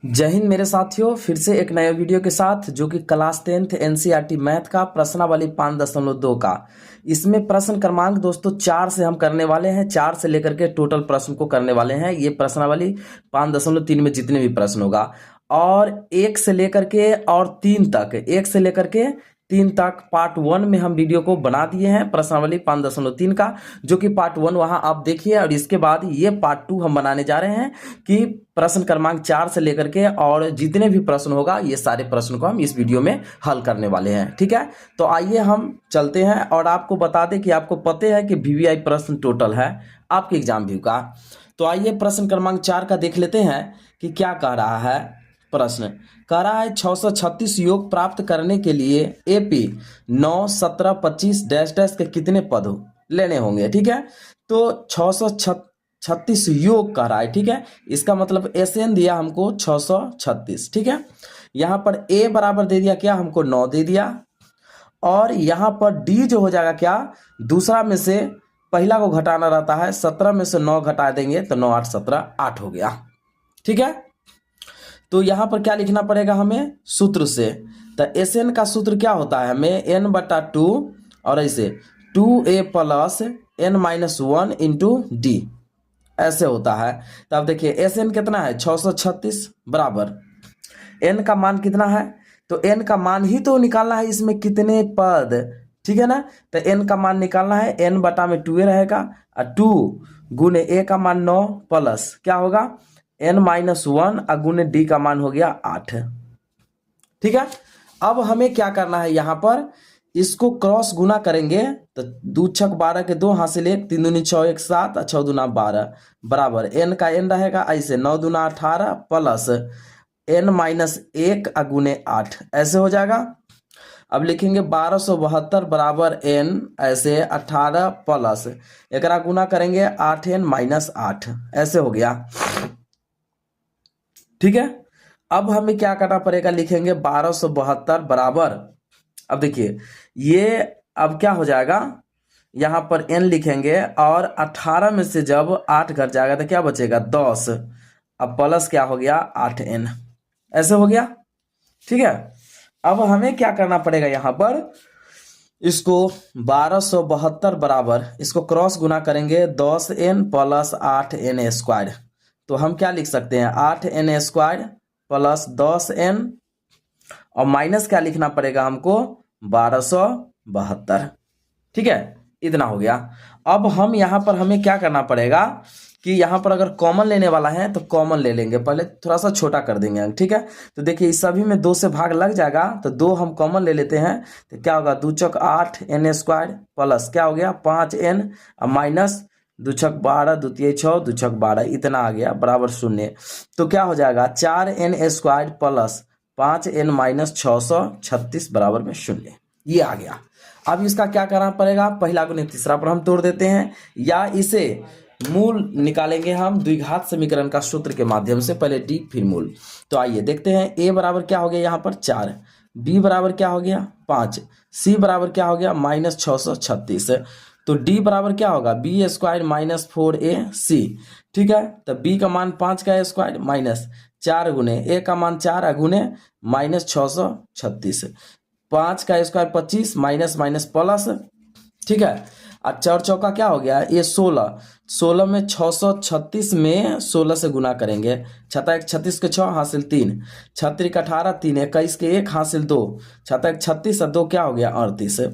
जय हिंद मेरे साथियों, फिर से एक नए वीडियो के साथ जो कि क्लास 10th एनसीईआरटी मैथ का प्रश्नावली 5.2 का। इसमें प्रश्न क्रमांक दोस्तों 4 से हम करने वाले हैं। 4 से लेकर के टोटल प्रश्न को करने वाले हैं। ये प्रश्नावली 5.3 में जितने भी प्रश्न होगा और 1 से लेकर के और 3 तक, 1 से लेकर के 3 तक पार्ट 1 में हम वीडियो को बना दिए हैं प्रश्नावली 5.3 का, जो कि पार्ट 1 वहां आप देखिए। और इसके बाद ये पार्ट 2 हम बनाने जा रहे हैं कि प्रश्न क्रमांक 4 से लेकर के और जितने भी प्रश्न होगा ये सारे प्रश्न को हम इस वीडियो में हल करने वाले हैं। ठीक है, तो आइए हम चलते हैं और आपको बता दें कि आपको पता है कि वीवीआई प्रश्न टोटल है आपके एग्जाम व्यू का। तो आइए प्रश्न क्रमांक 4 का देख लेते हैं कि क्या कह रहा है। प्रश्न कह रहा है 636 योग प्राप्त करने के लिए एपी 9, 17, 25 डैश डैश के कितने पद लेने होंगे। ठीक है, तो 636 योग कह रहा है। ठीक है, इसका मतलब एसएन दिया हमको 636। ठीक है, यहां पर ए बराबर दे दिया क्या, हमको 9 दे दिया। और यहां पर डी जो हो जाएगा क्या, दूसरा में से पहला को घटाना रहता है। 17 में से 9 घटा देंगे तो 9 8 17 8 हो गया। ठीक है, तो यहां पर क्या लिखना पड़ेगा हमें सूत्र से। तो एस एन का सूत्र क्या होता है हमें, n/2 और ऐसे 2a plus n-1 into D, ऐसे होता है। तो अब देखिए एस एन कितना है 636 बराबर n का मान कितना है, तो n का मान ही तो निकालना है, इसमें कितने पद। ठीक है ना, तो n का मान निकालना है, n/2 रहेगा और 2 गुने a का मान 9 प्लस क्या होगा n-1 गुने डी का मान हो गया 8। ठीक है, अब हमें क्या करना है, यहां पर इसको क्रॉस गुना करेंगे तो 2 छक 12 के 2 हासिल 1, 3 दूनी 6 1 7 6 दूना 12 बराबर n का n रहेगा ऐसे 9 दूना 18 प्लस n-1 गुने 8, ऐसे हो जाएगा। अब लिखेंगे 1272 बराबर n ऐसे 18 प्लस एक गुना करेंगे 8n-8, ऐसे हो गया। ठीक है, अब हमें क्या करना पड़ेगा, लिखेंगे 1272 बराबर, अब देखिए ये अब क्या हो जाएगा, यहां पर n लिखेंगे और 18 में से जब 8 घट जाएगा तो क्या बचेगा 10, अब प्लस क्या हो गया 8n, ऐसे हो गया। ठीक है, अब हमें क्या करना पड़ेगा, यहां पर इसको 1272 बराबर इसको क्रॉस गुना करेंगे 10n प्लस 8n स्क्वायर, तो हम क्या लिख सकते हैं 8n स्क्वायर प्लस 10n और माइनस क्या लिखना पड़ेगा हमको 1272। ठीक है, इतना हो गया। अब हम यहां पर हमें क्या करना पड़ेगा कि यहां पर अगर कॉमन लेने वाला है तो कॉमन ले लेंगे, पहले थोड़ा सा छोटा कर देंगे। ठीक है, तो देखिए इस सभी में 2 से भाग लग जाएगा तो 2 हम कॉमन ले लेते हैं तो क्या होगा 2 चौक 8n स्क्वायर प्लस क्या हो गया 5n और माइनस 2 छक 12 2 तिया 6 2 छक 12, इतना आ गया बराबर 0। तो क्या हो जाएगा 4n स्क्वायर प्लस 5n - 636 बराबर में 0, ये आ गया। अब इसका क्या करना पड़ेगा, पहला गुने तीसरा पर हम तोड़ देते हैं या इसे मूल निकालेंगे हम द्विघात समीकरण का सूत्र के माध्यम से, पहले डी फिर मूल। तो आइए देखते हैं, ए बराबर क्या हो गया यहाँ पर 4, बी बराबर क्या हो गया 5, सी बराबर क्या हो गया -636, तो डी बराबर क्या होगा बी स्क्वायर माइनस 4ac। ठीक है, तो बी का मान 5 का स्क्वायर माइनस 4 गुने ए का मान 4 गुने -636, 5 का स्क्वायर 25 माइनस माइनस प्लस। ठीक है, और 4 चौका क्या हो गया ये 16, 16 में 636 में 16 से गुना करेंगे, 6 36 के 6 हासिल 3, 36 का 18 3 21 के 1 हासिल 2, 6 36 और 2 क्या हो गया 38,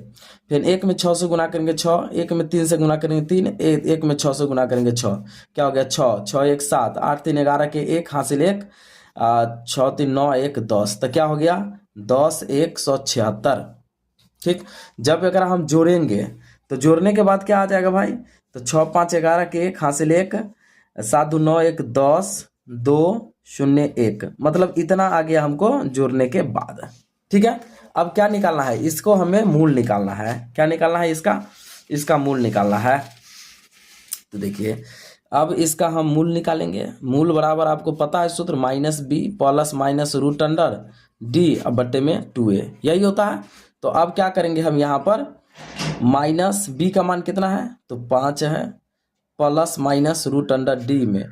फिर 1 में 6 से गुना करेंगे 6, 1 में 3 से गुना करेंगे 3, 1 में 6 से गुना करेंगे 6, क्या हो गया 6 6 1 7, 8 3 11 के 1 हासिल 1, 6 3 9 1 10, तो क्या हो गया 10 176। ठीक, जब अगर हम जोड़ेंगे तो जोड़ने के बाद क्या आ जाएगा भाई, तो 6 5 11 के 1 हासिल 1, 7 2 9 1 10 2 0 1, मतलब इतना आ गया हमको जोड़ने के बाद। ठीक है, अब क्या निकालना है, इसको हमें मूल निकालना है। क्या निकालना है, इसका मूल निकालना है। तो देखिए अब इसका हम मूल निकालेंगे, मूल बराबर आपको पता है सूत्र -b plus minus root under d अब बट्टे में 2a, यही होता है। तो अब क्या करेंगे हम यहाँ पर -b का मान कितना है तो 5 है plus minus root under d में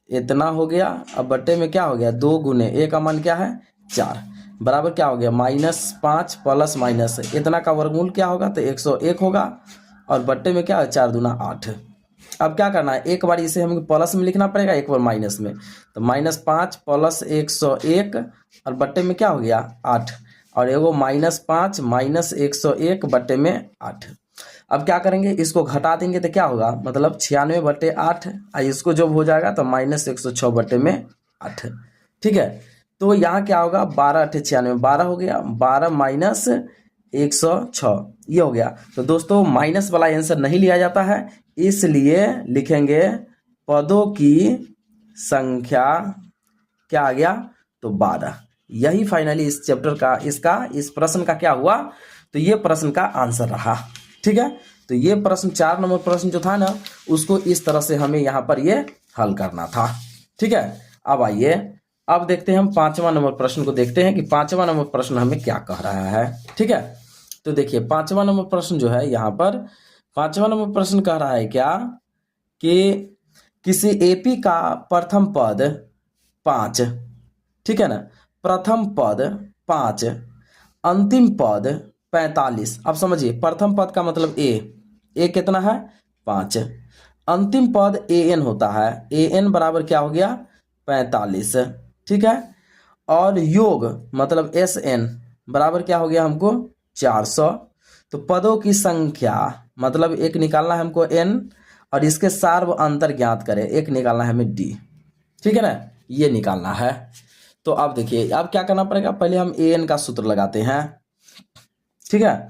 इतना हो गया। अब बट्टे में क्या हो गया, 2 गुने ए का मान क्या है 4 बराबर क्या हो गया -5 प्लस माइनस इतना का वर्गमूल क्या होगा तो 101 होगा। और बट्टे में क्या है 4 दूना 8। अब क्या करना है, एक बार इसे हमें प्लस में लिखना पड़ेगा, एक बार माइनस में। तो -5 प्लस 101 और बट्टे में क्या हो गया 8 और एगो -5 माइनस 101 बट्टे में 8। अब क्या करेंगे, इसको घटा देंगे तो क्या होगा, मतलब 96 बट्टे 8 और इसको जब हो जाएगा तो -106 बट्टे में 8। ठीक है, तो यहाँ क्या होगा 12 8 96 12 हो गया, 12 माइनस 106 ये हो गया। तो दोस्तों माइनस वाला आंसर नहीं लिया जाता है, इसलिए लिखेंगे पदों की संख्या क्या आ गया तो 12। यही फाइनली इस चैप्टर का इस प्रश्न का क्या हुआ, तो ये प्रश्न का आंसर रहा। ठीक है, तो ये प्रश्न 4 नंबर प्रश्न जो था ना, उसको इस तरह से हमें यहाँ पर ये हल करना था। ठीक है, अब आइए अब देखते हैं हम 5वां नंबर प्रश्न को, देखते हैं कि 5वां नंबर प्रश्न हमें क्या कह रहा है। ठीक है, तो देखिए 5वां नंबर प्रश्न जो है यहाँ पर 5वां नंबर प्रश्न कह रहा है क्या कि किसी एपी का प्रथम पद 5, ठीक है ना, प्रथम पद 5 अंतिम पद 45। अब समझिए प्रथम पद का मतलब ए कितना है 5, अंतिम पद an होता है, an बराबर क्या हो गया 45। ठीक है, और योग मतलब sn बराबर क्या हो गया हमको 400। तो पदों की संख्या मतलब एक निकालना है हमको n और इसके सार्व अंतर ज्ञात करें, एक निकालना है हमें d। ठीक है ना, ये निकालना है। तो अब देखिए अब क्या करना पड़ेगा, पहले हम an का सूत्र लगाते हैं। ठीक है,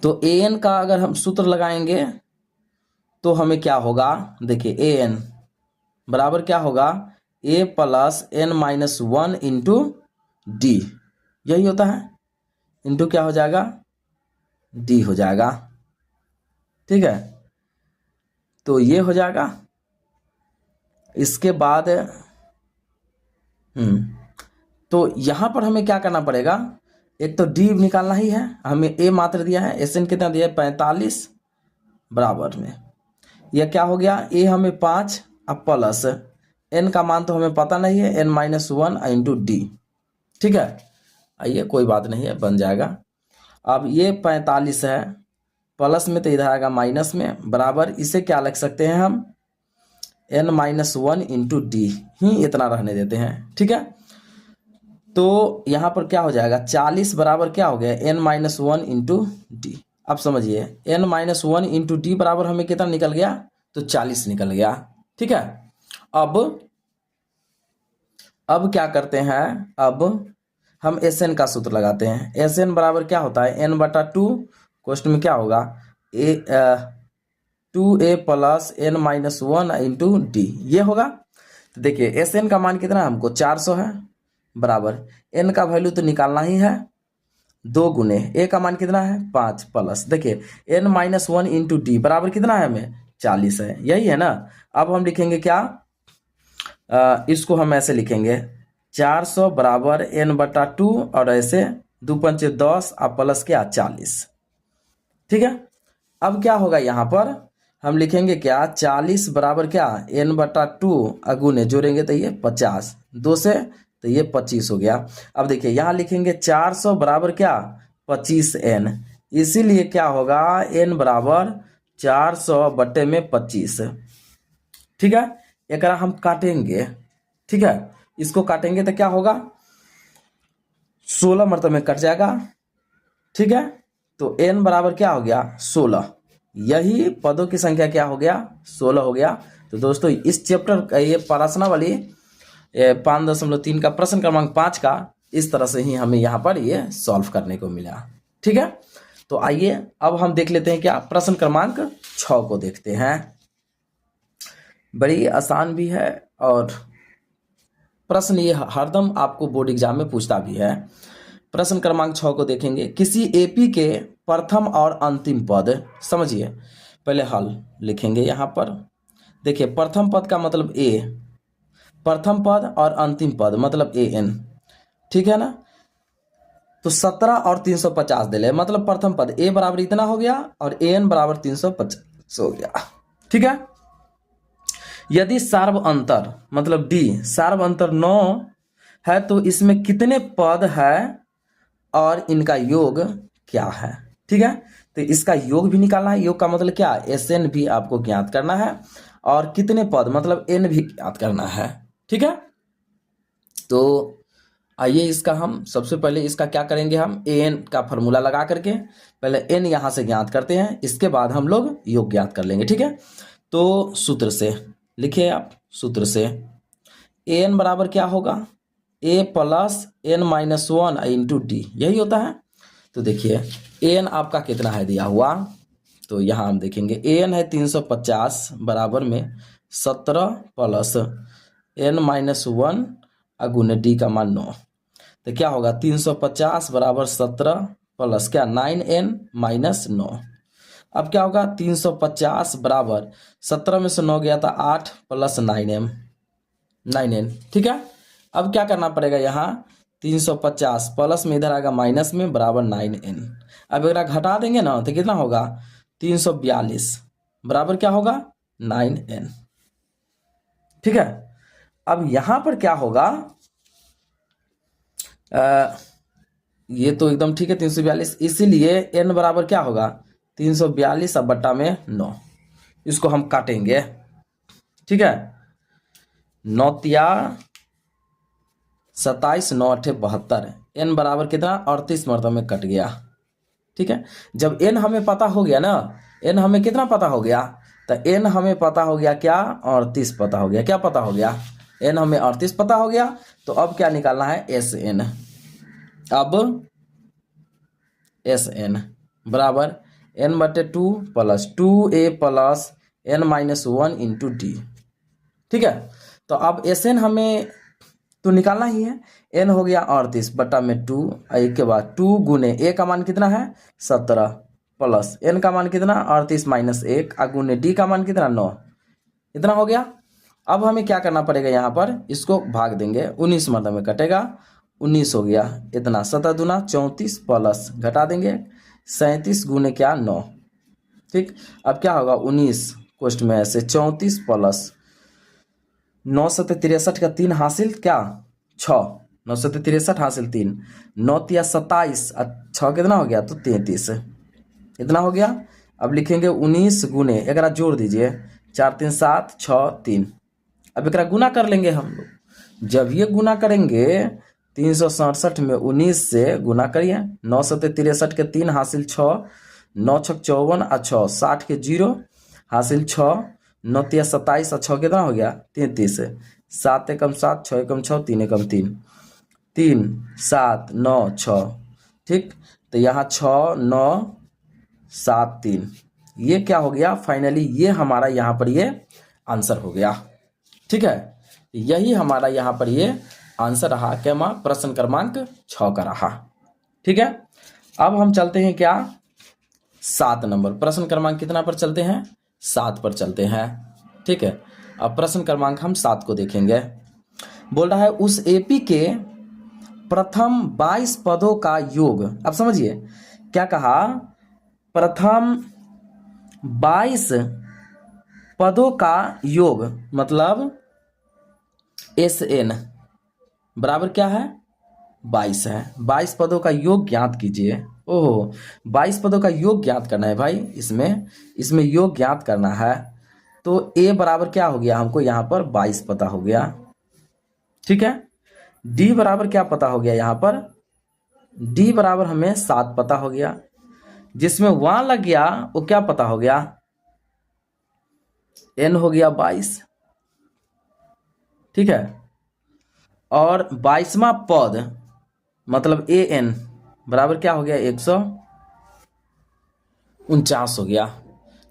तो an का अगर हम सूत्र लगाएंगे तो हमें क्या होगा, देखिए an बराबर क्या होगा a plus n-1 into D, यही होता है, इंटू क्या हो जाएगा d हो जाएगा। ठीक है, तो ये हो जाएगा। इसके बाद तो यहां पर हमें क्या करना पड़ेगा, एक तो d निकालना ही है, हमें a मात्र दिया है, sn कितना दिया है 45 बराबर में यह क्या हो गया a हमें 5 अब प्लस n का मान तो हमें पता नहीं है n-1 इंटू डी। ठीक है, आइए कोई बात नहीं है बन जाएगा। अब ये 45 है प्लस में तो इधर आएगा माइनस में, बराबर इसे क्या लिख सकते हैं हम n-1 इंटू डी ही इतना रहने देते हैं। ठीक है, तो यहाँ पर क्या हो जाएगा 40 बराबर क्या हो गया n-1 इंटू डी। अब समझिए n-1 इंटू डी बराबर हमें कितना निकल गया तो 40 निकल गया। ठीक है, अब क्या करते हैं, अब हम SN का सूत्र लगाते हैं। SN बराबर क्या होता है n/2 क्वेश्चन में क्या होगा 2a plus n-1 into D, ये होगा। तो देखिए SN का मान कितना है हमको 400 है, बराबर n का वैल्यू तो निकालना ही है 2 गुने a का मान कितना है 5 प्लस देखिए n-1 इंटू डी बराबर कितना है हमें 40 है, यही है ना। अब हम लिखेंगे क्या, इसको हम ऐसे लिखेंगे 400 बराबर n/2 और ऐसे 2 पंचे 10 और प्लस क्या 40। ठीक है, अब क्या होगा यहाँ पर हम लिखेंगे क्या 40 बराबर क्या n/2 अगुने जोड़ेंगे तो ये 50 2 से तो ये 25 हो गया। अब देखिए यहाँ लिखेंगे 400 बराबर क्या 25n, इसीलिए क्या होगा n बराबर 400 बट्टे में 25। ठीक है, एक हम काटेंगे। ठीक है, इसको काटेंगे तो क्या होगा 16 मरतबे में कट जाएगा। ठीक है, तो n बराबर क्या हो गया 16, यही पदों की संख्या क्या हो गया 16 हो गया। तो दोस्तों इस चैप्टर ये प्रश्नावली 5.3 का प्रश्न क्रमांक 5 का इस तरह से ही हमें यहाँ पर ये सॉल्व करने को मिला। ठीक है, तो आइए अब हम देख लेते हैं क्या प्रश्न क्रमांक 6 को देखते हैं। बड़ी आसान भी है और प्रश्न ये हरदम आपको बोर्ड एग्जाम में पूछता भी है। प्रश्न क्रमांक 6 को देखेंगे, किसी एपी के प्रथम और अंतिम पद, समझिए पहले हल लिखेंगे यहाँ पर। देखिए प्रथम पद का मतलब ए, प्रथम पद और अंतिम पद मतलब an। ठीक है ना, तो 17 और 350 दे ले, मतलब प्रथम पद a बराबर इतना हो गया और an बराबर 350 हो गया। ठीक है, यदि सार्व अंतर मतलब डी सार्व अंतर 9 है तो इसमें कितने पद है और इनका योग क्या है। ठीक है, तो इसका योग भी निकालना है। योग का मतलब क्या, SN भी आपको ज्ञात करना है और कितने पद मतलब N भी ज्ञात करना है। ठीक है, तो आइए इसका हम सबसे पहले इसका क्या करेंगे, हम AN का फॉर्मूला लगा करके पहले N यहां से ज्ञात करते हैं, इसके बाद हम लोग योग ज्ञात कर लेंगे। ठीक है, तो सूत्र से लिखिए आप, सूत्र से AN बराबर क्या होगा, A plus N-1 into D, यही होता है। तो देखिए AN आपका कितना है दिया हुआ, तो यहाँ हम देखेंगे AN है 350 बराबर में 17 प्लस N-1 अगुने डी का मान 9। तो क्या होगा 350 बराबर 17 प्लस क्या 9N माइनस 9। अब क्या होगा 350 बराबर 17 में से 9 गया था 8 प्लस 9N। ठीक है, अब क्या करना पड़ेगा, यहाँ 350 प्लस में इधर आएगा माइनस में बराबर 9N। अब अगर घटा देंगे ना तो कितना होगा 342 बराबर क्या होगा 9N। ठीक है, अब यहां पर क्या होगा, ये तो एकदम ठीक है 342, इसीलिए N बराबर क्या होगा 342 अब बट्टा में 9, इसको हम काटेंगे। ठीक है, 9 तिया 27 9 8 72, N बराबर कितना 38 मरतबे में कट गया। ठीक है, जब N हमें पता हो गया ना, N हमें कितना पता हो गया, तो N हमें पता हो गया क्या 38 पता हो गया, क्या पता हो गया N हमें 38 पता हो गया। तो अब क्या निकालना है SN, अब SN बराबर N/2 plus 2A plus N-1 into D. ठीक है, तो अब SN हमें तो निकालना ही है, N हो गया 38 बट्टा में 2, एक के बाद 2 गुने A का मान कितना है 17 प्लस N का मान कितना 38 माइनस 1 गुने D का मान कितना 9, इतना हो गया। अब हमें क्या करना पड़ेगा, यहाँ पर इसको भाग देंगे, 19 मरतबे में कटेगा, 19 हो गया इतना 7 दूना 34 प्लस घटा देंगे 37 गुने क्या 9। ठीक, अब क्या होगा 19 कोष्ट में ऐसे 34 प्लस 9 7 63 का 3 हासिल क्या 6, 9 7 63 हासिल 3, 9 तिया 27 और 6 कितना हो गया तो 33, इतना हो गया। अब लिखेंगे 19 गुने, एक जोड़ दीजिए 4 3 7 6 3, अब एक गुना कर लेंगे हम लोग। जब ये गुना करेंगे 367 में 19 से गुना करिए, 9 7 63 के 3 हासिल 6, 9 6 54 और 6 60 के 0 हासिल 6, 9 तिया 27 और 6 कितना हो गया 33, 7 एकम 7 6 एकम 6 3 एकम 3 3 7 9 6। ठीक, तो यहाँ 6 9 7 3, ये क्या हो गया फाइनली, ये हमारा यहाँ पर ये आंसर हो गया। ठीक है, यही हमारा यहाँ पर ये आंसर रहा, क्या माँ प्रश्न क्रमांक 6 का रहा। ठीक है, अब हम चलते हैं क्या 7 नंबर, प्रश्न क्रमांक कितना पर चलते हैं 7 पर चलते हैं। ठीक है, अब प्रश्न क्रमांक हम 7 को देखेंगे। बोल रहा है उस AP के प्रथम 22 पदों का योग, अब समझिए क्या कहा, प्रथम 22 पदों का योग मतलब SN बराबर क्या है 22 है, 22 पदों का योग ज्ञात कीजिए। ओहो 22 पदों का योग ज्ञात करना है भाई, इसमें योग ज्ञात करना है। तो A बराबर क्या हो गया, हमको यहाँ पर 22 पता हो गया। ठीक है, D बराबर क्या पता हो गया, यहाँ पर D बराबर हमें 7 पता हो गया, जिसमें 1 लग गया वो क्या पता हो गया N हो गया 22। ठीक है, और 22वां पद मतलब AN बराबर क्या हो गया 149 हो गया।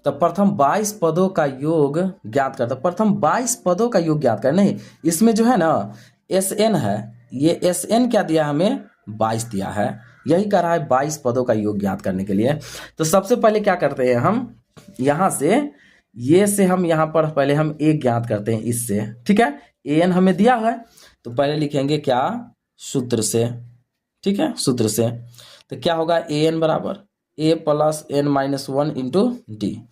तो प्रथम 22 पदों का योग ज्ञात करता, प्रथम 22 पदों का योग ज्ञात कर, नहीं इसमें जो है ना SN है, ये SN क्या दिया हमें 22 दिया है, यही कह रहा है 22 पदों का योग ज्ञात करने के लिए। तो सबसे पहले क्या करते हैं हम यहाँ से, ये से हम यहाँ पर पहले हम A ज्ञात करते हैं इससे। ठीक है, AN हमें दिया है तो पहले लिखेंगे क्या सूत्र से। ठीक है, सूत्र से तो क्या होगा AN बराबर A plus N-1 into D.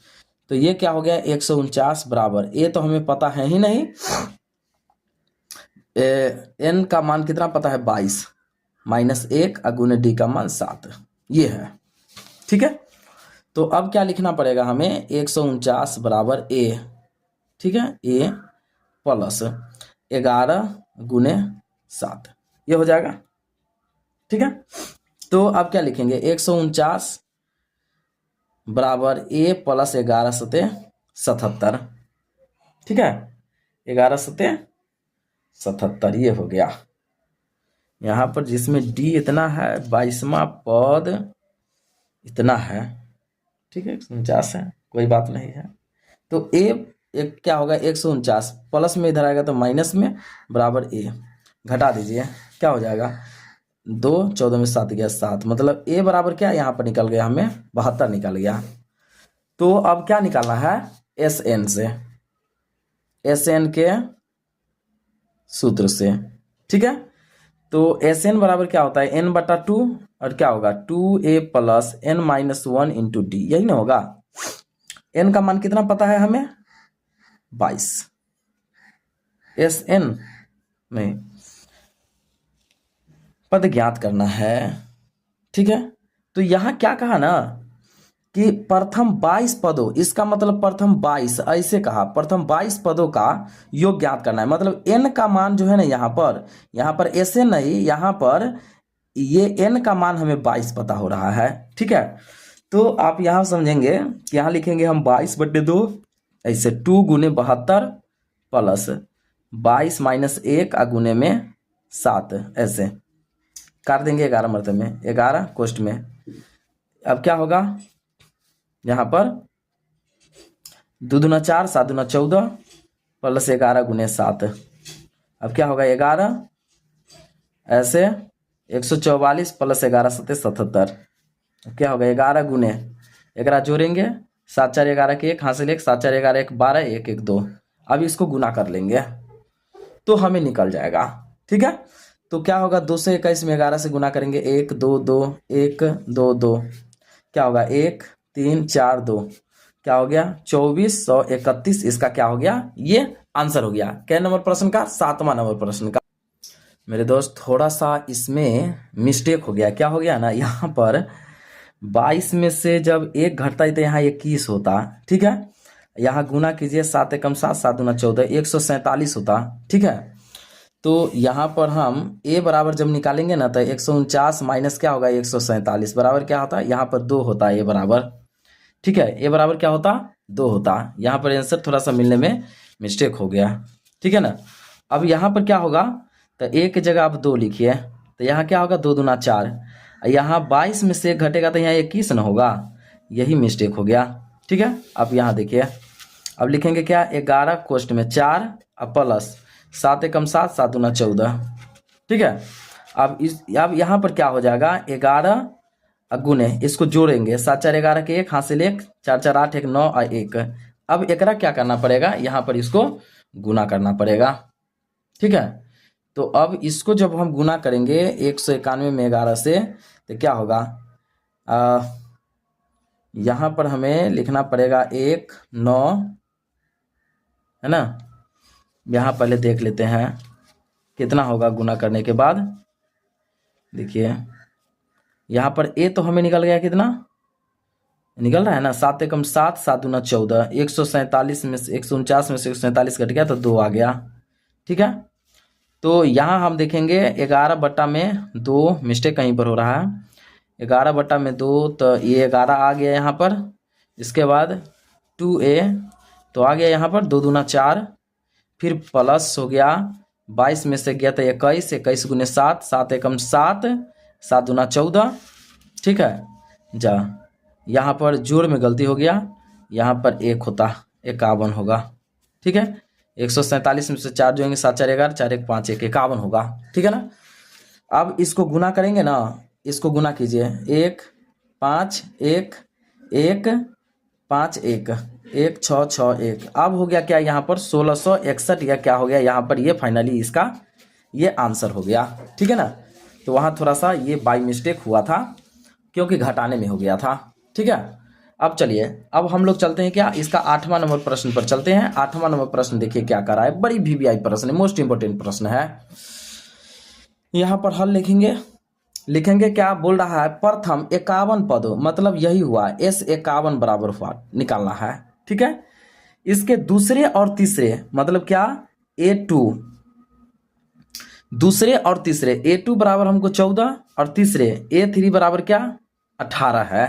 तो ये क्या हो गया 149 बराबर, ए तो हमें पता है ही नहीं, एन का मान कितना पता है 22 माइनस 1 गुने डी का मान 7, ये है। ठीक है, तो अब क्या लिखना पड़ेगा हमें 149 बराबर ए, ठीक है, ए प्लस 11 गुने 7, ये हो जाएगा। ठीक है, तो अब क्या लिखेंगे 149 बराबर ए प्लस 11 सते 77, ठीक है, 11 सते 77, ये हो गया। यहाँ पर जिसमें डी इतना है 22वां पद इतना है, ठीक है, 149 है, कोई बात नहीं है। तो ए एक क्या होगा 149 प्लस में इधर आएगा तो माइनस में बराबर ए, घटा दीजिए क्या हो जाएगा 2, 14 में 7 गया 7, मतलब ए बराबर क्या यहाँ पर निकल गया हमें 72 निकल गया। तो अब क्या निकालना है एस एन से, एस एन के सूत्र से। ठीक है, तो एस एन बराबर क्या होता है एन बटा 2 और क्या होगा 2a plus N minus 1 into D, यही ना होगा। एन का मान कितना पता है हमें 22, एस एन नहीं पद ज्ञात करना है। ठीक है, तो यहां क्या कहा ना कि प्रथम 22 पदों, इसका मतलब प्रथम 22 ऐसे कहा, प्रथम 22 पदों का योग ज्ञात करना है। मतलब n का मान जो है ना यहाँ पर ऐसे नहीं, यहाँ पर ये n का मान हमें 22 पता हो रहा है। ठीक है, तो आप यहाँ समझेंगे कि यहाँ लिखेंगे हम 22/2 ऐसे 2 गुने 72 प्लस 22 माइनस 1 गुने में 7, ऐसे काट देंगे 11 मरते में 11 कोष्ठ में। अब क्या होगा यहाँ पर 2 दूना 4 7 दूना 14 प्लस 11 गुने 7, अब क्या होगा 11 ऐसे 144 प्लस 11 सते 77, क्या होगा 11 गुने 11 जोड़ेंगे 7 4 11 के 1 हासिल 1 7 4 11 1 12 1 1 2, अब इसको गुना कर लेंगे तो हमें निकल जाएगा। ठीक है, तो क्या होगा 221 में 11 से गुना करेंगे 1 2 2 1 2 2, क्या होगा 1 3 4 2, क्या हो गया 2431, इसका क्या हो गया ये आंसर हो गया। कै नंबर प्रश्न का 7वां नंबर प्रश्न का। मेरे दोस्त थोड़ा सा इसमें मिस्टेक हो गया, क्या हो गया ना यहाँ पर 22 में से जब 1 घटता है तो यहाँ 21 होता। ठीक है, यहाँ गुना कीजिए 7 एकम 7 7 दूना 14 147 होता। ठीक है, तो यहाँ पर हम a बराबर जब निकालेंगे ना तो 149 माइनस क्या होगा 147 बराबर क्या होता है यहाँ पर 2 होता है a बराबर। ठीक है, a बराबर क्या होता 2 होता। यहाँ पर आंसर थोड़ा सा मिलने में मिस्टेक हो गया। ठीक है ना, अब यहाँ पर क्या होगा तो a की जगह आप 2 लिखिए, तो यहाँ क्या होगा 2 दूना 4, यहाँ 22 में से 1 घटेगा तो यहाँ 21 न होगा, यही मिस्टेक हो गया। ठीक है, अब यहाँ देखिए अब लिखेंगे क्या 11 कोष्ठ में 4 प्लस 7 एकम 7 7 दूना 14। ठीक है, अब यहाँ पर क्या हो जाएगा 11 गुने इसको जोड़ेंगे 7 4 11 के 1 हासिल 1 4 4 8 1 9 और 1, अब एकरा क्या करना पड़ेगा यहाँ पर इसको गुना करना पड़ेगा। ठीक है, तो अब इसको जब हम गुना करेंगे 191 में 11 से तो क्या होगा यहाँ पर हमें लिखना पड़ेगा 1 9 है ना। यहाँ पहले देख लेते हैं कितना होगा गुना करने के बाद। देखिए यहाँ पर a तो हमें निकल गया, कितना निकल रहा है ना 7 एकम 7 7 दूना 14, 147 में से 149 में से 147 घट गया तो 2 आ गया। ठीक है, तो यहाँ हम देखेंगे 11 बट्टा में 2, मिस्टेक कहीं पर हो रहा है, 11 बट्टा में 2 तो ये 11 आ गया यहाँ पर। इसके बाद 2a तो आ गया यहाँ पर 2 दूना 4, फिर प्लस हो गया 22 में से गया तो 21 21 गुने 7 7 एकम 7 7 दूना 14। ठीक है, जा यहाँ पर जोड़ में गलती हो गया, यहाँ पर 1 होता 51 होगा। ठीक है, 147 में से 4 जोड़ेंगे 7 4 11 4 1 5 1 51 होगा। ठीक है ना, अब इसको गुना करेंगे ना, इसको गुना कीजिए 1 5 1 1 5 1 1 6 6 1, अब हो गया क्या यहाँ पर 1661 या क्या हो गया यहाँ पर, ये फाइनली इसका ये आंसर हो गया। ठीक है ना, तो वहाँ थोड़ा सा ये बाई मिस्टेक हुआ था क्योंकि घटाने में हो गया था। ठीक है, अब चलिए, अब हम लोग चलते हैं क्या, इसका 8वां नंबर प्रश्न पर चलते हैं। 8वां नंबर प्रश्न देखिए क्या कर रहा है, बड़ी वीवीआई प्रश्न है, मोस्ट इंपोर्टेंट प्रश्न है। यहाँ पर हल लिखेंगे क्या बोल रहा है, प्रथम 51 पदों, मतलब यही हुआ S 51 बराबर हुआ, निकालना है। ठीक है, इसके दूसरे और तीसरे, मतलब क्या A2, दूसरे और तीसरे A2 बराबर हमको 14 और तीसरे A3 बराबर क्या 18 है।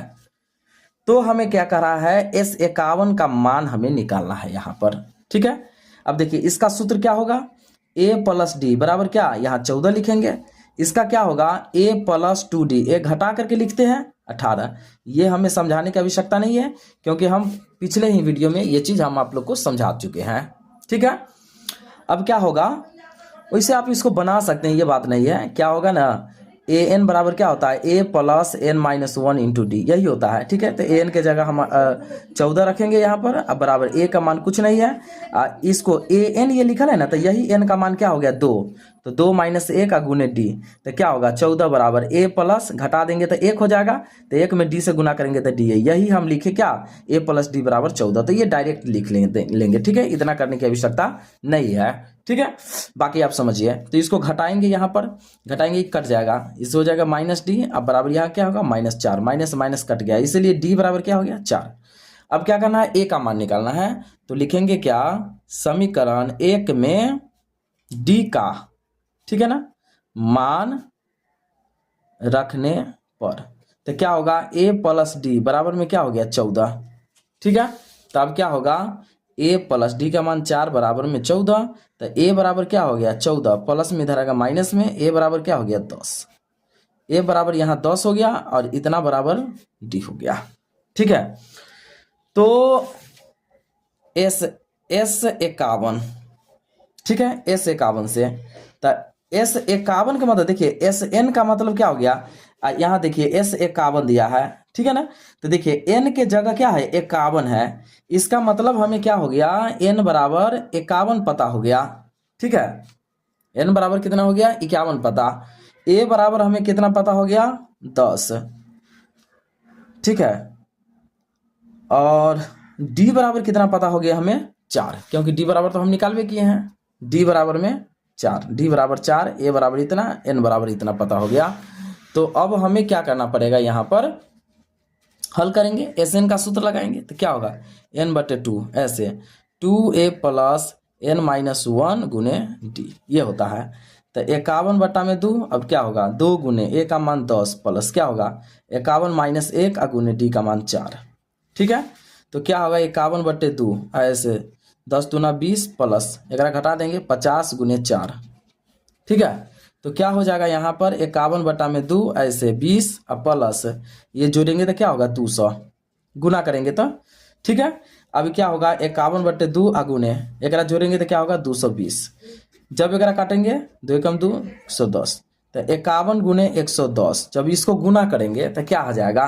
तो हमें क्या कह रहा है, S 51 का मान हमें निकालना है यहाँ पर। ठीक है, अब देखिए इसका सूत्र क्या होगा, A प्लस डी बराबर क्या, यहाँ 14 लिखेंगे, इसका क्या होगा A प्लस 2D, ए घटा करके लिखते हैं 18। ये हमें समझाने की आवश्यकता नहीं है, क्योंकि हम पिछले ही वीडियो में ये चीज़ हम आप लोग को समझा चुके हैं। ठीक है, अब क्या होगा, वैसे आप इसको बना सकते हैं, ये बात नहीं है। क्या होगा ना, ए एन बराबर क्या होता है, A plus n minus 1 into D, यही होता है। ठीक है, तो ए एन के जगह हम 14 रखेंगे यहाँ पर। अब बराबर A का मान कुछ नहीं है, इसको ए एन ये लिखा है ना, तो यही n का मान क्या हो गया 2, तो 2 माइनस 1 का गुने डी, तो क्या होगा 14 बराबर A प्लस, घटा देंगे तो 1 हो जाएगा, तो 1 में D से गुना करेंगे तो D है। यही हम लिखे क्या, A प्लस डी बराबर 14, तो ये डायरेक्ट लिख लेंगे। ठीक है, इतना करने की आवश्यकता नहीं है। ठीक है, बाकी आप समझिए। तो इसको घटाएंगे, यहाँ पर घटाएंगे कट जाएगा, इससे हो जाएगा माइनस डी। अब बराबर यहाँ क्या होगा -4, माइनस माइनस कट गया, इसलिए डी बराबर क्या हो गया 4। अब क्या करना है, ए का मान निकालना है, तो लिखेंगे क्या, समीकरण 1 में डी का, ठीक है ना, मान रखने पर, तो क्या होगा ए प्लस डी बराबर में क्या हो गया 14। ठीक है, तो अब क्या होगा, ए प्लस डी का मान 4 बराबर में 14, तो ए बराबर क्या हो गया 14, प्लस में इधर आएगा माइनस में, ए बराबर क्या हो गया 10, ए बराबर यहाँ 10 हो गया, और इतना बराबर डी हो गया। ठीक है, तो S 51, ठीक है, S 51 से, तो S 51 का मतलब देखिए SN का मतलब क्या हो गया, यहाँ देखिए S 51 दिया है, ठीक है ना, तो देखिए n के जगह क्या है 51 है, इसका मतलब हमें क्या हो गया, n बराबर 51 पता हो गया। ठीक है, n बराबर कितना हो गया 51 पता, a बराबर हमें कितना पता हो गया 10। ठीक है, और d बराबर कितना पता हो गया हमें 4, क्योंकि d बराबर तो हम निकाल भी किए हैं, d बराबर में 4, d बराबर 4, a बराबर इतना, n बराबर इतना पता हो गया। तो अब हमें क्या करना पड़ेगा, यहाँ पर हल करेंगे, Sn का सूत्र लगाएंगे, तो क्या होगा n/2, ऐसे 2a प्लस n माइनस 1 गुने डी, ये होता है। तो 51/2, अब क्या होगा 2 गुने a का मान 10 प्लस क्या होगा 51 माइनस 1 गुने डी का मान 4। ठीक है, तो क्या होगा 51/2, ऐसे 10 दूना 20 प्लस एक घटा देंगे 50 गुने 4। ठीक है, तो क्या हो जाएगा यहाँ पर 51/2, ऐसे 20 प्लस ये जोड़ेंगे तो क्या होगा 200, गुना करेंगे तो। ठीक है, अब क्या होगा 51/2 गुने एक जोड़ेंगे तो क्या होगा 220, जब एक काटेंगे 2 एकम 2 110, तो 51 गुने 110, जब इसको गुना करेंगे तो क्या आ जाएगा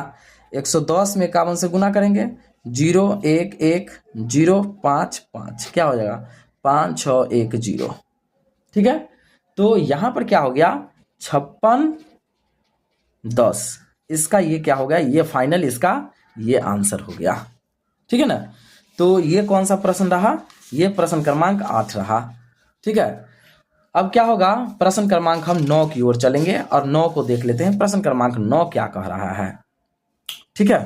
110 में 51 से गुना करेंगे 0 1 1 0 5 5, क्या हो जाएगा 5 6 1 0। ठीक है, तो यहाँ पर क्या हो गया 56 10, इसका ये क्या हो गया, ये फाइनल इसका ये आंसर हो गया। ठीक है ना, तो ये कौन सा प्रश्न रहा, ये प्रश्न क्रमांक 8 रहा। ठीक है, अब क्या होगा, प्रश्न क्रमांक हम 9 की ओर चलेंगे और 9 को देख लेते हैं, प्रश्न क्रमांक 9 क्या कह रहा है। ठीक है,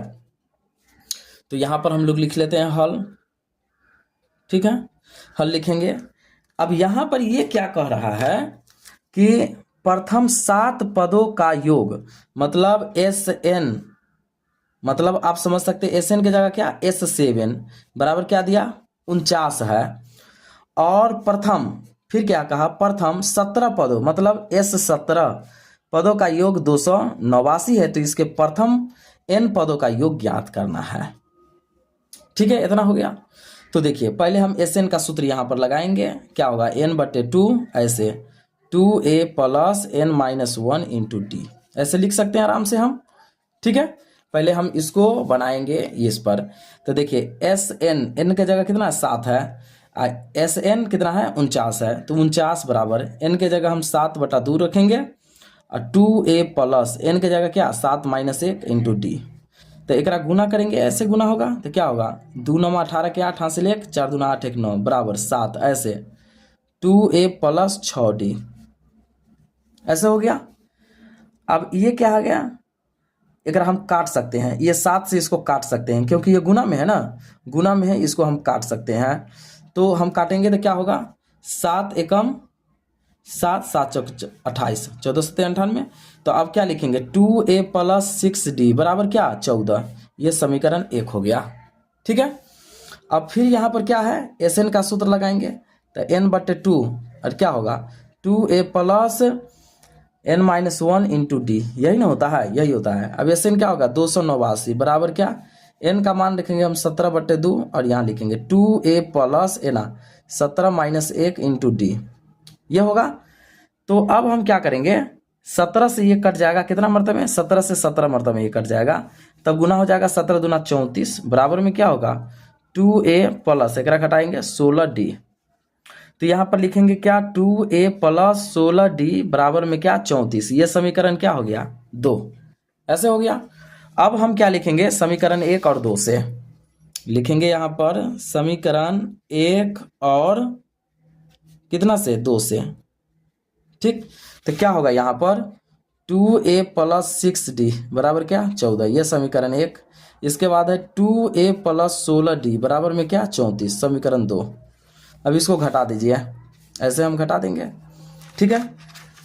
तो यहां पर हम लोग लिख लेते हैं हल। ठीक है, हल लिखेंगे। अब यहां पर ये क्या कह रहा है कि प्रथम 7 पदों का योग, मतलब SN, मतलब आप समझ सकते हैं SN की जगह क्या S7 बराबर क्या दिया 49 है, और प्रथम फिर क्या कहा, प्रथम 17 पदों, मतलब S17 पदों का योग 289 है, तो इसके प्रथम n पदों का योग ज्ञात करना है। ठीक है, इतना हो गया। तो देखिए पहले हम SN का सूत्र यहाँ पर लगाएंगे, क्या होगा n/2, ऐसे 2a plus n minus 1 into D, ऐसे लिख सकते हैं आराम से हम। ठीक है, पहले हम इसको बनाएंगे इस पर, तो देखिए SN, n के जगह कितना 7 है, SN कितना है 49 है, तो 49 बराबर n के जगह हम 7/2 रखेंगे, और 2a प्लस n के जगह क्या 7 माइनस 1 इंटू डी, तो एकरा गुना करेंगे, ऐसे गुना होगा तो क्या होगा, 2 9 18 के 8 हासिल 1, 4 दूना 8 1 9 बराबर 7, ऐसे 2a प्लस 6d ऐसे हो गया। अब ये क्या आ गया, अगर हम काट सकते हैं, ये 7 से इसको काट सकते हैं क्योंकि ये गुना में है ना, गुना में है, इसको हम काट सकते हैं। तो हम काटेंगे तो क्या होगा, 7 एकम 7, 7 चौक 28, 14 सत्ते 98। तो अब क्या लिखेंगे, 2a प्लस 6d बराबर क्या 14। ये समीकरण 1 हो गया। ठीक है, अब फिर यहाँ पर क्या है, एस एन का सूत्र लगाएंगे तो n/2 और क्या होगा 2a plus n-1 into D, यही ना होता है, यही होता है। अब एस एन क्या होगा 289 बराबर क्या, n का मान लिखेंगे हम 17/2 और यहाँ लिखेंगे 2a plus n 17 - 1 into D, ये होगा। तो अब हम क्या करेंगे, 17 से ये कट जाएगा, कितना मरतबे में, 17 से 17 मरतबे में ये कट जाएगा, तब गुना हो जाएगा 17 दूना 34 बराबर में क्या होगा 2a प्लस एक घटाएंगे 16d। तो यहाँ पर लिखेंगे क्या 2a प्लस 16d बराबर में क्या 34। ये समीकरण क्या हो गया 2, ऐसे हो गया। अब हम क्या लिखेंगे, समीकरण 1 और 2 से लिखेंगे, यहाँ पर समीकरण 1 और कितना से 2 से। ठीक, तो क्या होगा यहाँ पर 2a प्लस 6d बराबर क्या 14, ये समीकरण 1। इसके बाद है 2a प्लस 16d बराबर में क्या 34, समीकरण 2। अब इसको घटा दीजिए, ऐसे हम घटा देंगे। ठीक है,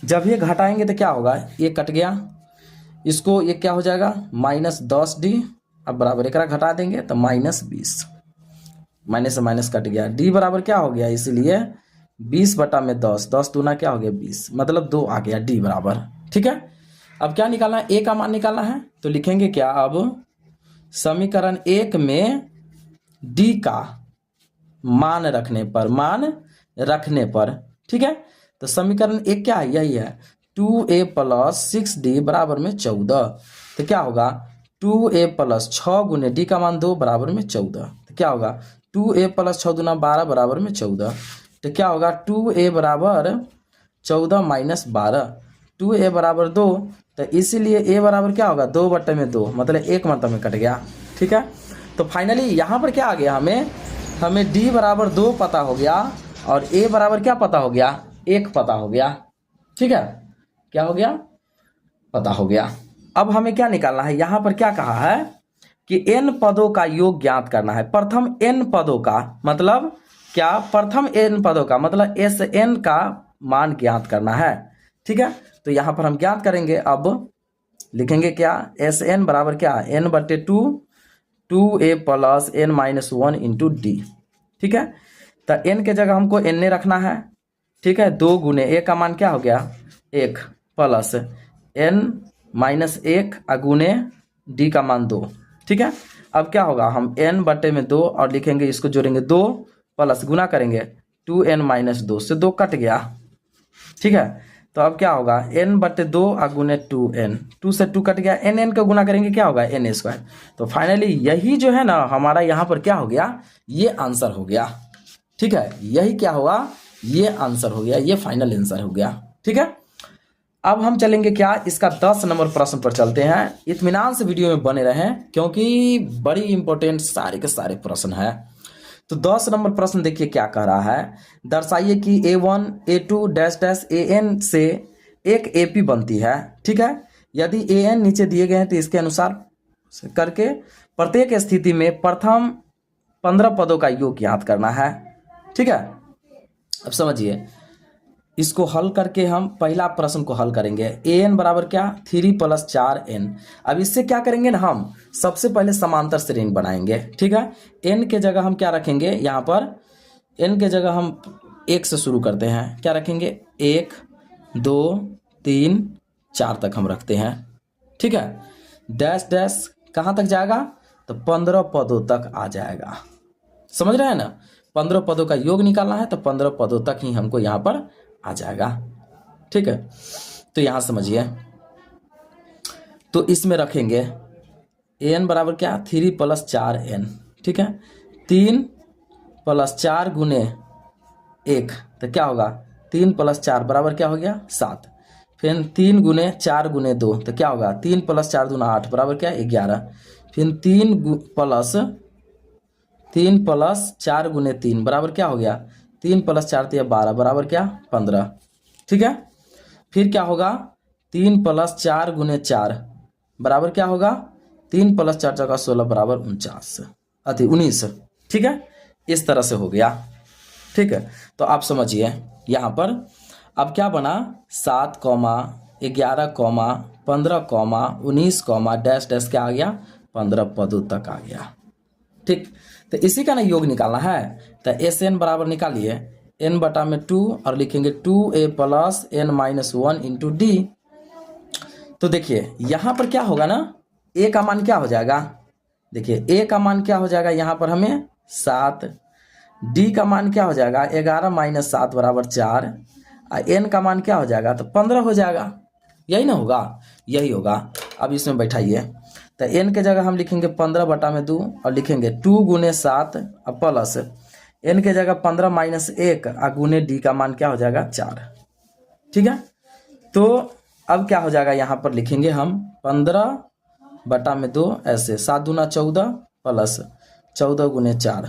जब ये घटाएंगे तो क्या होगा, ये कट गया, इसको ये क्या हो जाएगा -10d। अब बराबर एक घटा देंगे तो -20, माइनस से माइनस कट गया, d बराबर क्या हो गया, इसलिए 20/10, 10 दूना क्या हो गया 20, मतलब 2 आ गया d बराबर। ठीक है, अब क्या निकालना है, a का मान निकालना है, तो लिखेंगे क्या, अब समीकरण 1 में d का मान रखने पर, ठीक है, तो समीकरण 1 क्या है, यही है 2a प्लस 6d बराबर में 14। तो क्या होगा 2a प्लस 6 गुने d का मान 2 बराबर में 14। तो क्या होगा 2a प्लस 6 दूना 12 बराबर में 14। तो क्या होगा 2a बराबर 14 - 12, 2a बराबर 2। तो इसीलिए a बराबर क्या होगा 2/2, मतलब 1 मतलब में कट गया। ठीक है, तो फाइनली यहाँ पर क्या आ गया, हमें d बराबर 2 पता हो गया और a बराबर क्या पता हो गया 1 पता हो गया। ठीक है, क्या हो गया, पता हो गया। अब हमें क्या निकालना है, यहाँ पर क्या कहा है कि n पदों का योग ज्ञात करना है। प्रथम n पदों का मतलब क्या, प्रथम n पदों का मतलब Sn का मान ज्ञात करना है। ठीक है, तो यहाँ पर हम ज्ञात करेंगे, अब लिखेंगे क्या, Sn बराबर क्या n/2 2a plus n-1 into D. ठीक है, तो n के जगह हमको n रखना है। ठीक है, 2 गुने a का मान क्या हो गया 1 प्लस n-1 गुने d का मान 2। ठीक है, अब क्या होगा, हम n/2 और लिखेंगे, इसको जोड़ेंगे 2 प्लस गुना करेंगे 2n-2 से 2 कट गया। ठीक है, तो अब क्या होगा n/2 गुने 2n, 2 से 2 कट गया, n को गुना करेंगे क्या होगा n²। तो फाइनली यही जो है ना हमारा यहाँ पर क्या हो गया, ये आंसर हो गया। ठीक है, यही क्या हुआ, ये आंसर हो गया, ये फाइनल आंसर हो गया। ठीक है, अब हम चलेंगे क्या, इसका 10 नंबर प्रश्न पर चलते हैं। इत्मीनान से वीडियो में बने रहें क्योंकि बड़ी इंपॉर्टेंट सारे के सारे प्रश्न है। तो 10 नंबर प्रश्न देखिए क्या कह रहा है, दर्शाइए कि a1 a2 dash dash an से एक ap बनती है। ठीक है, यदि an नीचे दिए गए हैं तो इसके अनुसार करके प्रत्येक स्थिति में प्रथम 15 पदों का योग ज्ञात करना है। ठीक है, अब समझिए, इसको हल करके हम पहला प्रश्न को हल करेंगे। an बराबर क्या 3 + 4n। अब इससे क्या करेंगे ना, हम सबसे पहले समांतर श्रेणी बनाएंगे। ठीक है, n के जगह हम क्या रखेंगे, यहाँ पर n के जगह हम 1 से शुरू करते हैं, क्या रखेंगे 1 2 3 4 तक हम रखते हैं। ठीक है, डैश डैश कहाँ तक जाएगा, तो 15 पदों तक आ जाएगा। समझ रहे हैं ना, 15 पदों का योग निकालना है तो 15 पदों तक ही हमको यहाँ पर आ जाएगा। ठीक है, तो यहां समझिए, तो इसमें रखेंगे an बराबर क्या 3 + 4n। ठीक है, 3 + 4 गुने 1, तो क्या होगा 3 + 4 बराबर क्या हो गया 7। फिर 3 गुने 4 गुने 2, तो क्या होगा 3 + 4 दूना 8 बराबर क्या 11। फिर 3 प्लस 4 गुने 3 बराबर क्या हो गया, 3 प्लस 4 तो 12 बराबर क्या 15। ठीक है, फिर क्या होगा 3 प्लस 4 गुने 4 बराबर क्या होगा 3 प्लस 4 चौका 16 बराबर 19। ठीक है, इस तरह से हो गया। ठीक है, तो आप समझिए यहाँ पर अब क्या बना 7, 11, 15, 19, डैश डैश क्या आ गया 15 पदों तक आ गया। ठीक, तो इसी का ना योग निकालना है। तो एस एन बराबर निकालिए n बटा में 2 और लिखेंगे 2a plus n minus 1 into D. तो देखिए यहाँ पर क्या होगा ना, a का मान क्या हो जाएगा, देखिए a का मान क्या हो जाएगा यहाँ पर हमें 7, d का मान क्या हो जाएगा 11 माइनस 7 बराबर 4, और n का मान क्या हो जाएगा तो 15 हो जाएगा। यही ना होगा, यही होगा। अब इसमें बैठाइए, तो n के जगह हम लिखेंगे 15 बटा में 2 और लिखेंगे 2 गुने 7 और प्लस n के जगह 15 माइनस 1 और गुने d का मान क्या हो जाएगा 4। ठीक है, तो अब क्या हो जाएगा यहाँ पर लिखेंगे हम 15 बटा में 2 ऐसे 7 दूना 14 प्लस 14 गुने 4,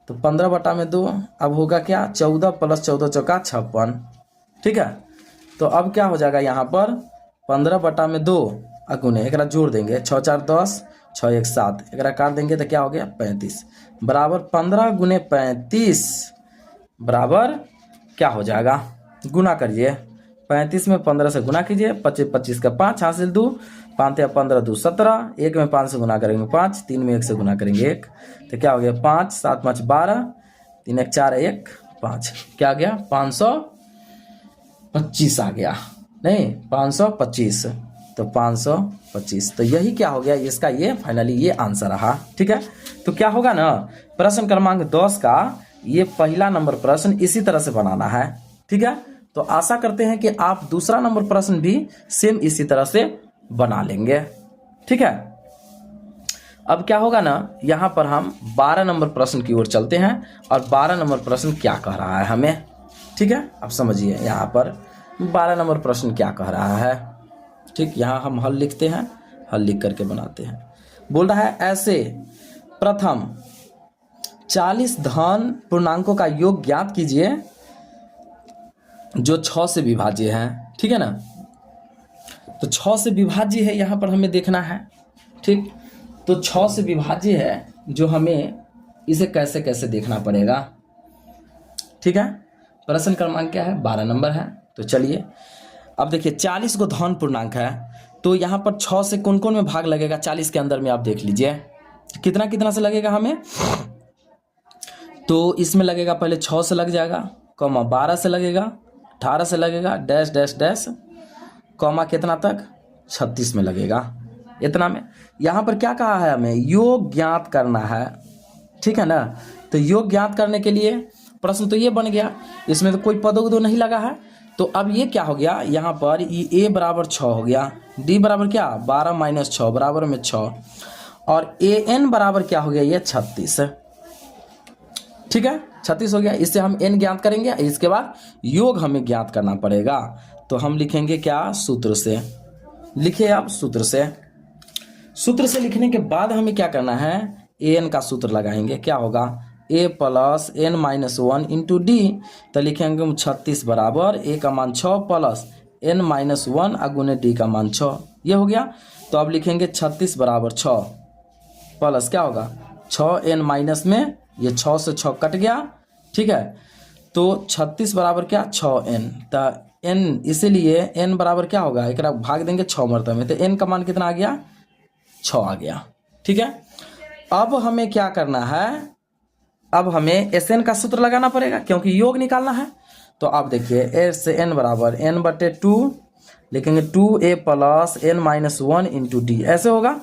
तो 15 बटा में 2 अब होगा क्या 14 प्लस 14 चौका 56। ठीक है, तो अब क्या हो जाएगा यहाँ पर 15 बटा में 2 अगुने एक जोड़ देंगे 6 4 10 6 1 7 एक काट देंगे तो क्या हो गया 35 बराबर 15 गुने 35 बराबर क्या हो जाएगा, गुना करिए 35 में 15 से गुना कीजिए 25 25 का 5 हासिल 2 5 या 15 2 17 1 में 5 से गुना करेंगे 5 3 में 1 से गुना करेंगे 1 तो क्या हो गया 5 7 5 12 3 1 4 1 5 क्या आ गया 525 आ गया, नहीं 525, तो 525। तो यही क्या हो गया इसका, ये फाइनली ये आंसर रहा। ठीक है, तो क्या होगा ना प्रश्न क्रमांक 10 का ये पहला नंबर प्रश्न इसी तरह से बनाना है। ठीक है, तो आशा करते हैं कि आप दूसरा नंबर प्रश्न भी सेम इसी तरह से बना लेंगे। ठीक है, अब क्या होगा ना यहाँ पर हम 12 नंबर प्रश्न की ओर चलते हैं और 12 नंबर प्रश्न क्या कह रहा है हमें। ठीक है, आप समझिए यहाँ पर 12 नंबर प्रश्न क्या कह रहा है। ठीक, यहाँ हम हल लिखते हैं, हल लिख करके बनाते हैं। बोल रहा है ऐसे प्रथम 40 धन पूर्णांकों का योग ज्ञात कीजिए जो 6 से विभाज्य है। ठीक है ना, तो 6 से विभाज्य है यहाँ पर हमें देखना है। ठीक, तो 6 से विभाज्य है जो हमें इसे कैसे कैसे देखना पड़ेगा। ठीक है, प्रश्न क्रमांक क्या है 12 नंबर है। तो चलिए अब देखिए 40 को धन पूर्णांक है, तो यहाँ पर 6 से कौन कौन में भाग लगेगा 40 के अंदर में आप देख लीजिए कितना कितना से लगेगा हमें। तो इसमें लगेगा पहले 6 से लग जाएगा, कॉमा 12 से लगेगा, 18 से लगेगा, डैश डैश डैश, कॉमा कितना तक 36 में लगेगा, इतना में। यहाँ पर क्या कहा है हमें योग ज्ञात करना है। ठीक है ना, तो योग ज्ञात करने के लिए प्रश्न तो ये बन गया, इसमें तो कोई पदों नहीं लगा है। तो अब ये क्या हो गया यहाँ पर ए बराबर 6 हो गया, डी बराबर क्या 12 माइनस 6 बराबर में 6, और ए एन बराबर क्या हो गया ये 36। ठीक है, 36 हो गया। इससे हम एन ज्ञात करेंगे, इसके बाद योग हमें ज्ञात करना पड़ेगा। तो हम लिखेंगे क्या सूत्र से, लिखिए आप सूत्र से। सूत्र से लिखने के बाद हमें क्या करना है ए एन का सूत्र लगाएंगे, क्या होगा a plus N minus 1 into D. तो लिखेंगे हम 36 बराबर a का मान 6 प्लस n माइनस 1 अगुने d का मान 6, ये हो गया। तो अब लिखेंगे 36 बराबर 6 प्लस क्या होगा 6n माइनस में ये 6 से 6 कट गया। ठीक है, तो 36 बराबर क्या 6n, तो n इसीलिए n बराबर क्या होगा एक भाग देंगे 6 मरतबे में, तो n का मान कितना आ गया 6 आ गया। ठीक है, अब हमें क्या करना है, अब हमें एस एन का सूत्र लगाना पड़ेगा क्योंकि योग निकालना है। तो आप देखिए एस एन बराबर n बटे 2 लिखेंगे 2a plus n minus 1 into D, ऐसे होगा।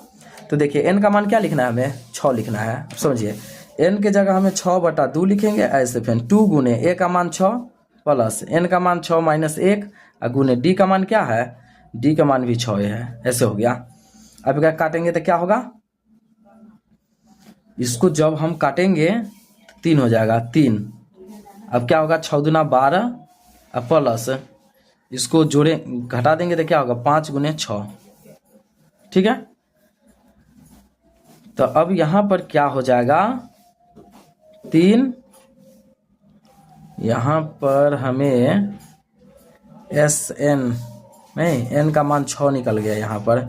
तो देखिए n का मान क्या लिखना है हमें 6 लिखना है, समझिए n के जगह हमें 6 बटा 2 लिखेंगे ऐसे, फिर 2 गुने a का मान 6 प्लस n का मान 6 माइनस 1 और गुने d का मान क्या है d का मान भी 6 है, ऐसे हो गया। अब क्या काटेंगे तो क्या होगा, इसको जब हम काटेंगे 3 हो जाएगा 3। अब क्या होगा 6 दूना 12 और प्लस इसको जोड़े घटा देंगे तो क्या होगा 5 गुने 6। ठीक है, तो अब यहाँ पर क्या हो जाएगा, 3, यहाँ पर हमें SN नहीं, n का मान 6 निकल गया यहाँ पर,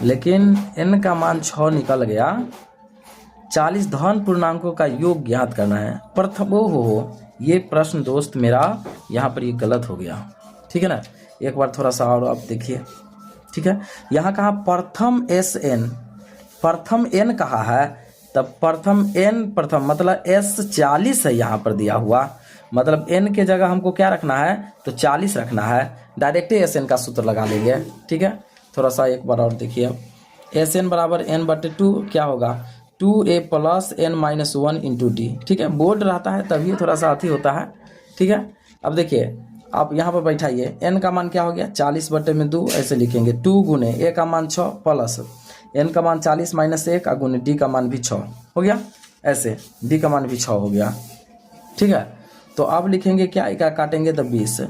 लेकिन n का मान 6 निकल गया। 40 धन पूर्णांकों का योग ज्ञात करना है। प्रथम हो ये प्रश्न दोस्त मेरा यहाँ पर ये गलत हो गया, ठीक है ना। एक बार थोड़ा सा और आप देखिए, ठीक है। यहाँ कहा प्रथम SN, प्रथम n कहा है, तब प्रथम n प्रथम मतलब S40 है यहाँ पर दिया हुआ, मतलब n के जगह हमको क्या रखना है, तो 40 रखना है। डायरेक्ट SN का सूत्र लगा लेंगे, ठीक है। थोड़ा सा एक बार और देखिए, SN बराबर n/2 क्या होगा, 2a + n-1 × d, ठीक है। बोल्ड रहता है तभी थोड़ा सा अति होता है, ठीक है। अब देखिए आप यहाँ पर बैठाइए, n का मान क्या हो गया, 40/2 ऐसे लिखेंगे, 2 गुने a का मान 6 प्लस n का मान 40 - 1 गुने d का मान भी 6 हो गया, ऐसे d का मान भी 6 हो गया, ठीक है। तो अब लिखेंगे क्या, एक काटेंगे तो 20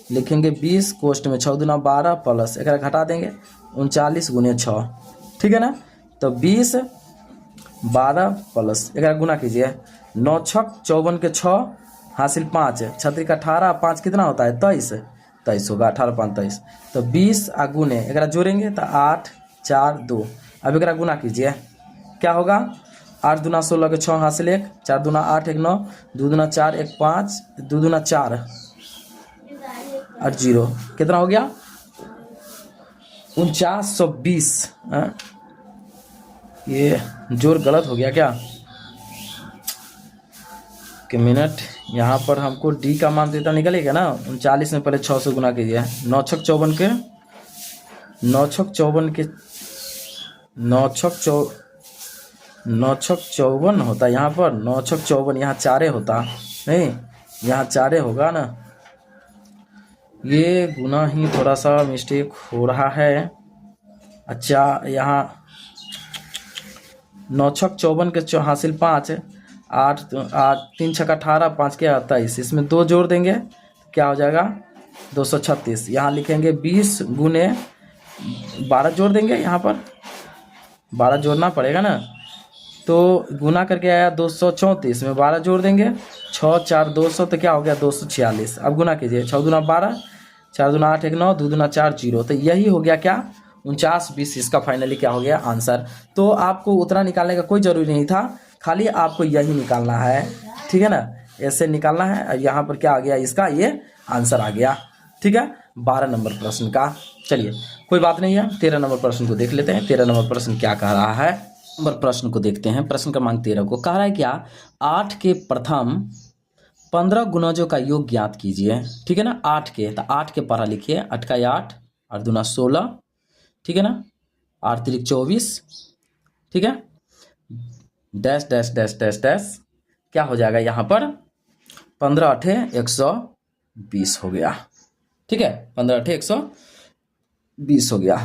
लिखेंगे, 20 कोष्ट में 6 दूना 12 प्लस एक घटा देंगे 39 गुने 6, ठीक है ना। तो 20 12 प्लस एक गुना कीजिए, 9 छक 54 के 6 हासिल 5, 36 का 18, 5 कितना होता है 23, 23 होगा, 18 5 23। तो 20 गुने एक जोड़ेंगे तो 8 4 2, अब एक गुना कीजिए, क्या होगा, 8 दूना 16 के 6 हासिल 1, 4 दूना 8 1 9, 2 दूना 4 1 5, 2 दूना 4 और 0 कितना हो गया, 4920। ये जोर गलत हो गया क्या, कि मिनट, यहाँ पर हमको डी का मान देता निकलेगा ना, 39 में पहले 6 से गुना कीजिए, 9 छक 54 के 9 छक 54 के 9 छक 54 होता है यहाँ पर, 9 छक 54, यहाँ 4 होता नहीं, यहाँ 4 होगा ना, ये गुना ही थोड़ा सा मिस्टेक हो रहा है। अच्छा यहाँ 9 छक 54 के हासिल 5, 8 3 छक 18, 5 के 28, इसमें 2 जोड़ देंगे क्या हो जाएगा 236। यहाँ लिखेंगे 20 गुने 12 जोड़ देंगे, यहाँ पर 12 जोड़ना पड़ेगा ना, तो गुना करके आया 234 में 12 जोड़ देंगे, 6 4 200, तो क्या हो गया 246। अब गुना कीजिए, 6 दूना 12, 4 दूना 8 1 9, 2 दूना 4 0, तो यही हो गया क्या 4920, इसका फाइनली क्या हो गया आंसर। तो आपको उतना निकालने का कोई जरूरी नहीं था, खाली आपको यही निकालना है, ठीक है ना, ऐसे निकालना है। और यहाँ पर क्या आ गया, इसका ये आंसर आ गया, ठीक है, 12 नंबर प्रश्न का। चलिए कोई बात नहीं है, 13 नंबर प्रश्न को देख लेते हैं। 13 नंबर प्रश्न क्या कह रहा है, नंबर प्रश्न को देखते हैं। प्रश्न क्रमांक 13 को कह रहा है क्या, 8 के प्रथम 15 गुणजों का योग ज्ञात कीजिए, ठीक है ना। 8 के, तो 8 के पढ़ा लिखिए, 8 का 8 और दूना 16, ठीक है ना, 8 3 24, ठीक है, dash dash dash dash dash, क्या हो जाएगा यहाँ पर 15 8 120 हो गया, ठीक है, 15 8 120 हो गया।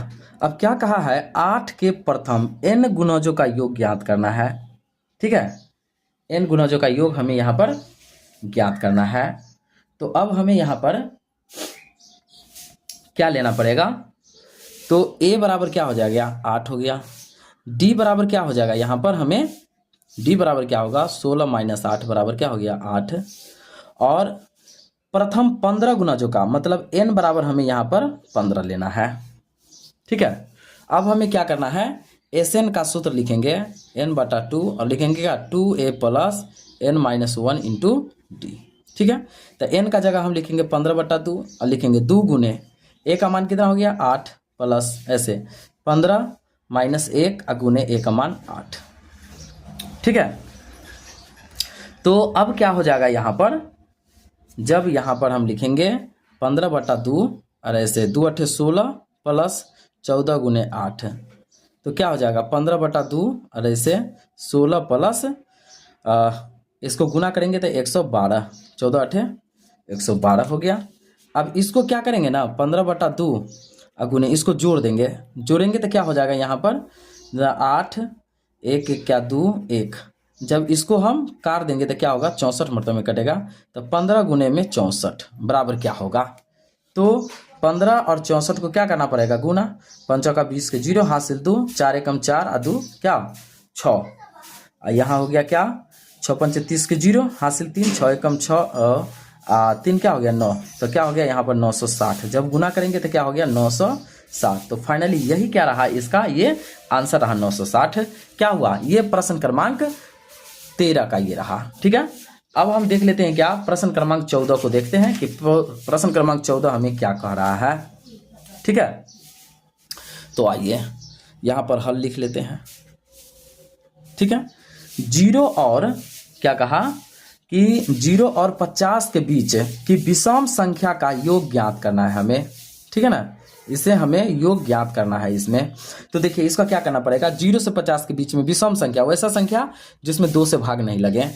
अब क्या कहा है, 8 के प्रथम n गुणजों का योग ज्ञात करना है, ठीक है, n गुणजों का योग हमें यहाँ पर ज्ञात करना है। तो अब हमें यहाँ पर क्या लेना पड़ेगा, तो a बराबर क्या हो जाएगा 8 हो गया, d बराबर क्या हो जाएगा, यहाँ पर हमें d बराबर क्या होगा 16 - 8 बराबर क्या हो गया 8, और प्रथम 15 गुणजों का मतलब n बराबर हमें यहाँ पर 15 लेना है, ठीक है। अब हमें क्या करना है, SN का सूत्र लिखेंगे n/2 और लिखेंगे क्या 2a + n-1 × d, ठीक है। तो n का जगह हम लिखेंगे 15/2 और लिखेंगे 2 गुने a का मान कितना हो गया 8 प्लस ऐसे 15 - 1 गुने a का मान 8, ठीक है। तो अब क्या हो जाएगा यहाँ पर, जब यहाँ पर हम लिखेंगे 15/2 और ऐसे 2 8 16 प्लस 14 गुने 8, तो क्या हो जाएगा 15/2 और ऐसे 16 प्लस इसको गुना करेंगे तो 112, 14 8 112 हो गया। अब इसको क्या करेंगे ना 15/2 गुने इसको जोड़ देंगे, जोड़ेंगे तो क्या हो जाएगा यहाँ पर 8 1 1 क्या 2 1, जब इसको हम काट देंगे तो क्या होगा 64 मतलब में कटेगा, तो 15 गुने में 64 बराबर क्या होगा, तो 15 और 64 को क्या करना पड़ेगा गुना, 5 का 20 के 0 हासिल 2, 4 एकम 4 और 2 क्या 6। यहाँ हो गया क्या, 6 पंचे 30 के 0, हासिल 3, 6 एकम 6, 3 क्या हो गया 9, तो क्या हो गया यहाँ पर 960। जब गुना करेंगे तो क्या हो गया 960। तो फाइनली यही क्या रहा इसका, ये आंसर रहा 960। क्या हुआ, ये प्रश्न क्रमांक 13 का ये रहा। ठीक है, अब हम देख लेते हैं क्या प्रश्न क्रमांक 14 को देखते हैं कि प्रश्न क्रमांक 14 हमें क्या कह रहा है। ठीक है, तो आइए यहाँ पर हल लिख लेते हैं। ठीक है, 0 और क्या कहा कि 0 और 50 के बीच की विषम संख्या का योग ज्ञात करना है हमें। ठीक है ना, इसे हमें योग ज्ञात करना है इसमें। तो देखिए इसका क्या करना पड़ेगा, 0 से 50 के बीच में विषम संख्या, वैसा संख्या जिसमें 2 से भाग नहीं लगे।